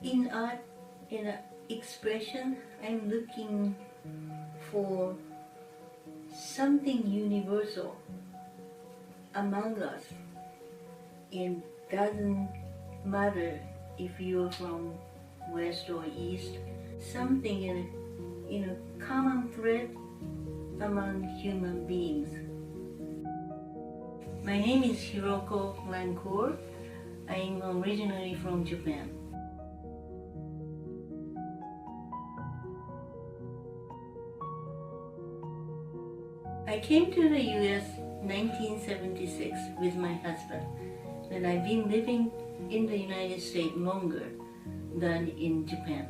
In art, in expression, I'm looking for something universal among us. It doesn't matter if you're from West or East, something in a common thread among human beings. My name is Hiroko Lancour. I am originally from Japan. I came to the US 1976 with my husband, and I've been living in the United States longer than in Japan.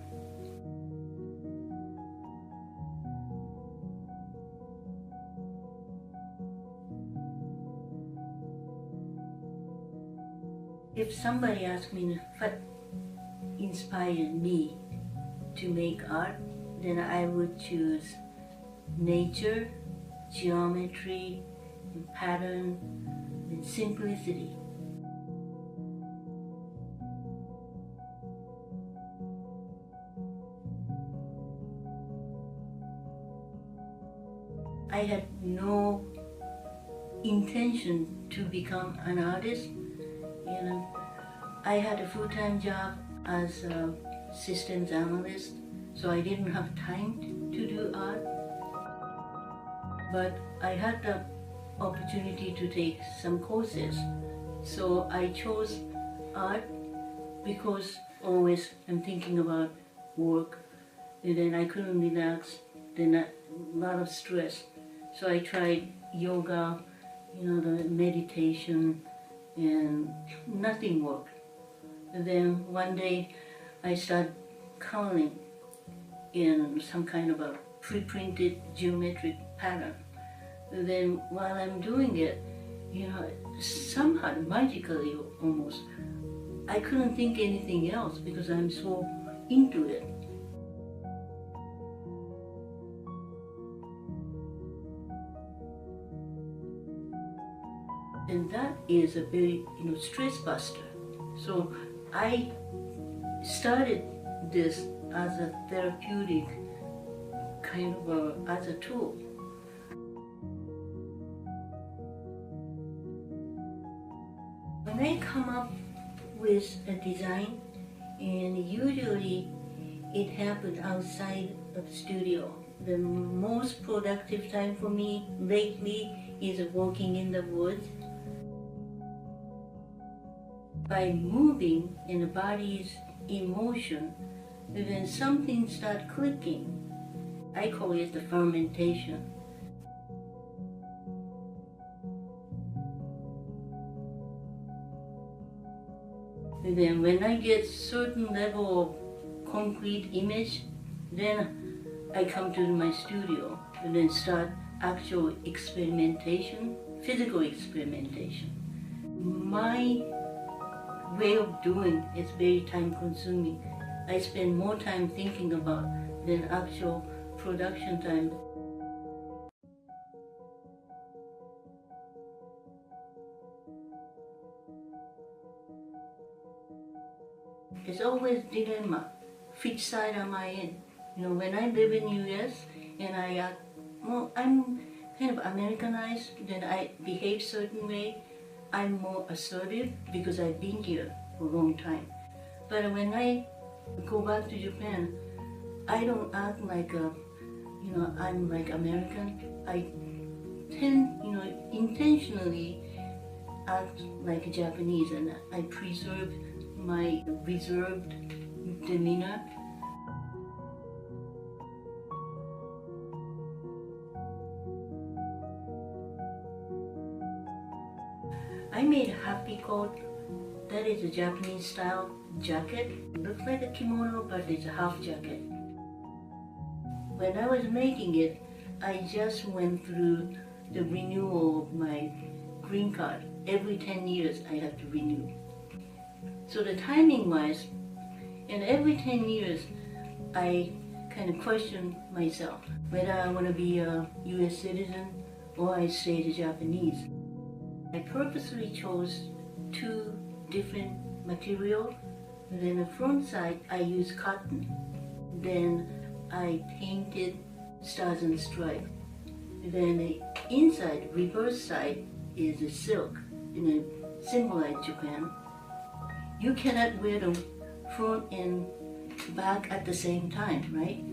If somebody asked me what inspired me to make art, then I would choose nature, geometry, and pattern, and simplicity. I had no intention to become an artist. I had a full-time job as a systems analyst, so I didn't have time to do art. But I had the opportunity to take some courses, so I chose art because always I'm thinking about work, and then I couldn't relax, then a lot of stress. So I tried yoga, the meditation, and nothing worked. And then one day I started coloring in some kind of a pre-printed geometric pattern. And then while I'm doing it, somehow magically almost, I couldn't think anything else because I'm so into it. And that is a very, stress buster. So I started this as a therapeutic kind of as a tool. When I come up with a design, and usually it happens outside of the studio. The most productive time for me lately is walking in the woods. By moving and the body's in motion, then something starts clicking. I call it the fermentation. And then when I get certain level of concrete image, then I come to my studio and then start actual experimentation, physical experimentation. My way of doing is very time consuming. I spend more time thinking about than actual production time. It's always dilemma. Which side am I in? When I live in US and I'm kind of Americanized, then I behave certain way. I'm more assertive because I've been here for a long time. But when I go back to Japan, I don't act like I'm like American. I tend, intentionally act like Japanese, and I preserve my reserved demeanor. I made a happy coat. That is a Japanese style jacket. It looks like a kimono, but it's a half jacket. When I was making it, I just went through the renewal of my green card. Every 10 years I have to renew. So the timing wise, and every 10 years I kind of question myself whether I want to be a US citizen or I stay the Japanese. I purposely chose two different materials Then the front side, I use cotton. Then I painted stars and stripes. Then the inside, reverse side, is a silk, symbolize Japan. You cannot wear them front and back at the same time, right?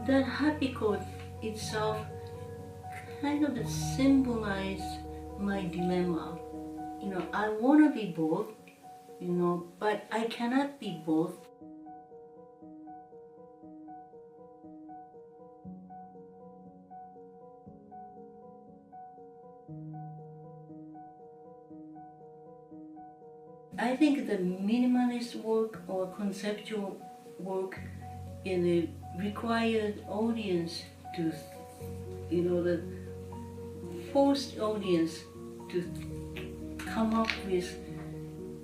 That happy coat itself kind of symbolized my dilemma. I want to be both, but I cannot be both. I think the minimalist work or conceptual work required audience to, the forced audience to come up with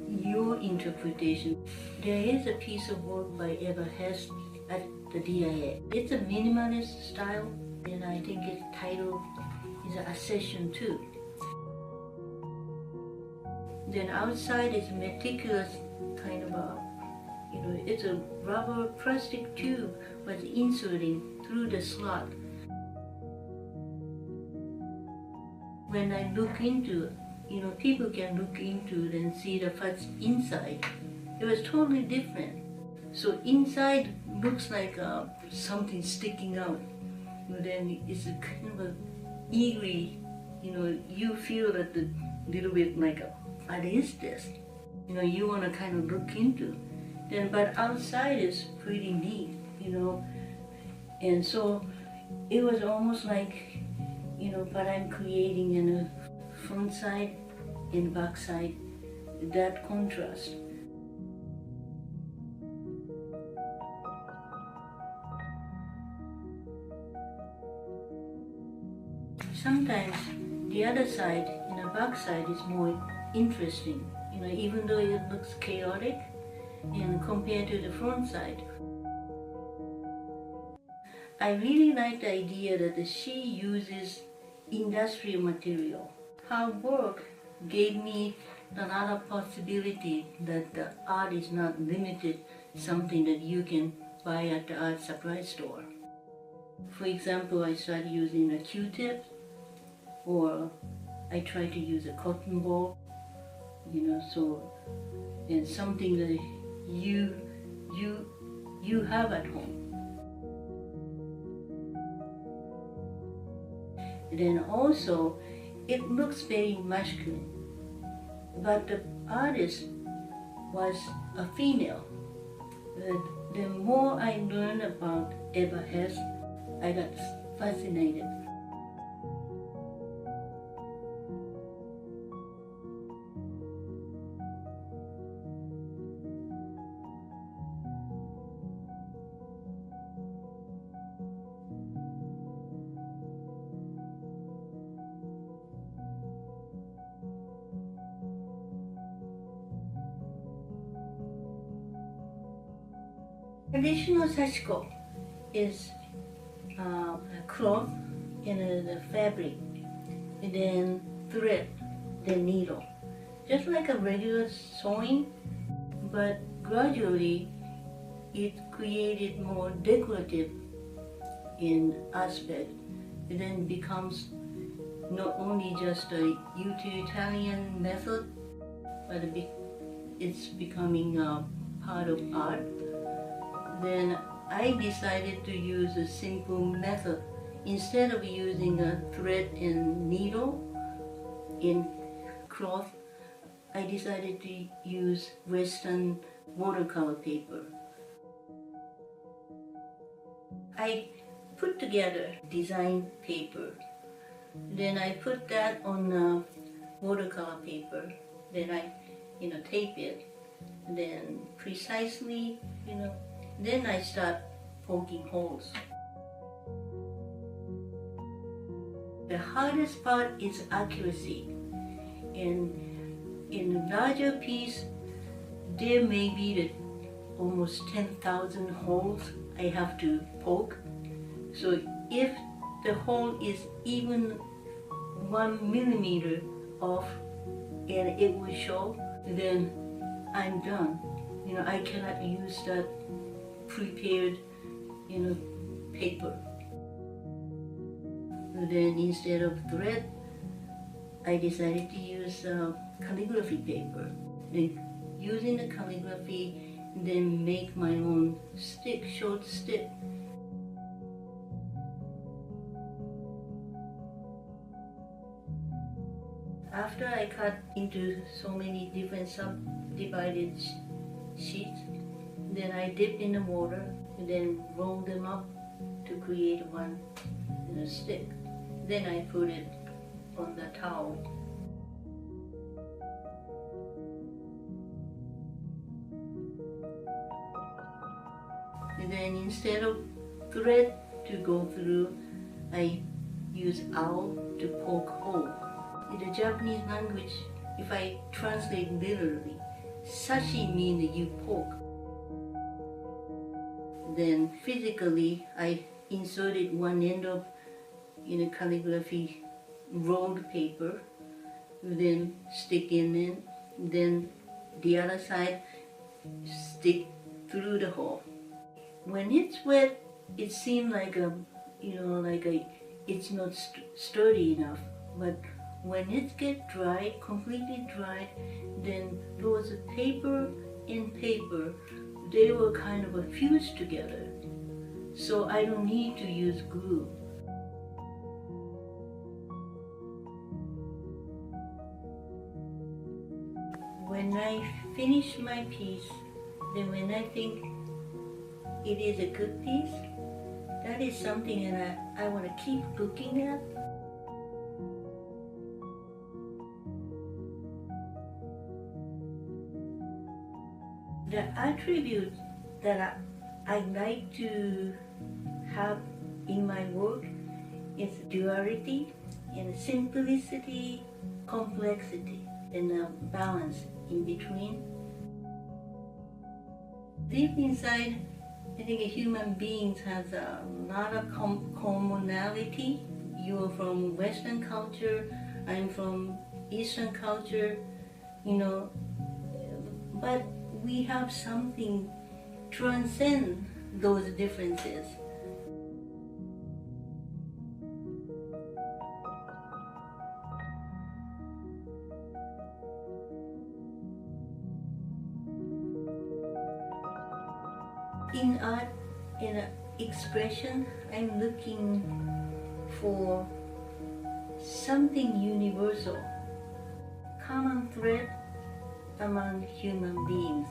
your interpretation. There is a piece of work by Eva Hess at the DIA. It's a minimalist style, and I think its title is Accession 2. Then outside is meticulous kind of it's a rubber plastic tube was inserting through the slot. When I look into, people can look into it and see the what's inside. It was totally different. So inside looks like something sticking out. Then it's a kind of a eerie, you feel that the little bit like what is this? You want to kind of look into. Then, but outside is pretty neat, And so it was almost like, but I'm creating in a front side and back side, that contrast. Sometimes the other side, back side is more interesting, even though it looks chaotic and compared to the front side. I really like the idea that she uses industrial material. Her work gave me another possibility that the art is not limited, something that you can buy at the art supply store. For example, I started using a Q-tip, or I try to use a cotton ball, and something that you have at home. Then also, it looks very masculine, but the artist was a female. The more I learned about Eva Hess, I got fascinated. Traditional sashiko is cloth and the fabric, and then thread, then needle. Just like a regular sewing, but gradually it created more decorative in aspect. It then becomes not only just a utilitarian method, but it's becoming a part of art. Then I decided to use a simple method. Instead of using a thread and needle in cloth, I decided to use Western watercolor paper. I put together design paper. Then I put that on watercolor paper. Then I, tape it. Then precisely, then I start poking holes. The hardest part is accuracy. And in a larger piece, there may be almost 10,000 holes I have to poke. So if the hole is even 1 millimeter off and it will show, then I'm done. I cannot use that prepared, paper. Then instead of thread, I decided to use calligraphy paper. Then using the calligraphy, then make my own stick, short stick. After I cut into so many different subdivided sheets, then I dip in the water and then roll them up to create one stick. Then I put it on the towel. And then instead of thread to go through, I use awl to poke hole. In the Japanese language, if I translate literally, sashi means you poke. Then physically, I inserted one end of calligraphy rolled paper, then stick in it, then the other side stick through the hole. When it's wet, it seems like it's not sturdy enough, but when it gets dry, completely dried, then those paper and paper, they were kind of fused together. So I don't need to use glue. When I finish my piece, then when I think it is a good piece, that is something that I want to keep looking at. The attribute that I like to have in my work is duality and simplicity, complexity, and a balance in between. Deep inside, I think a human being has a lot of commonality. You're from Western culture, I'm from Eastern culture, but we have something transcend those differences. In art and expression, I'm looking for something universal, common thread among human beings.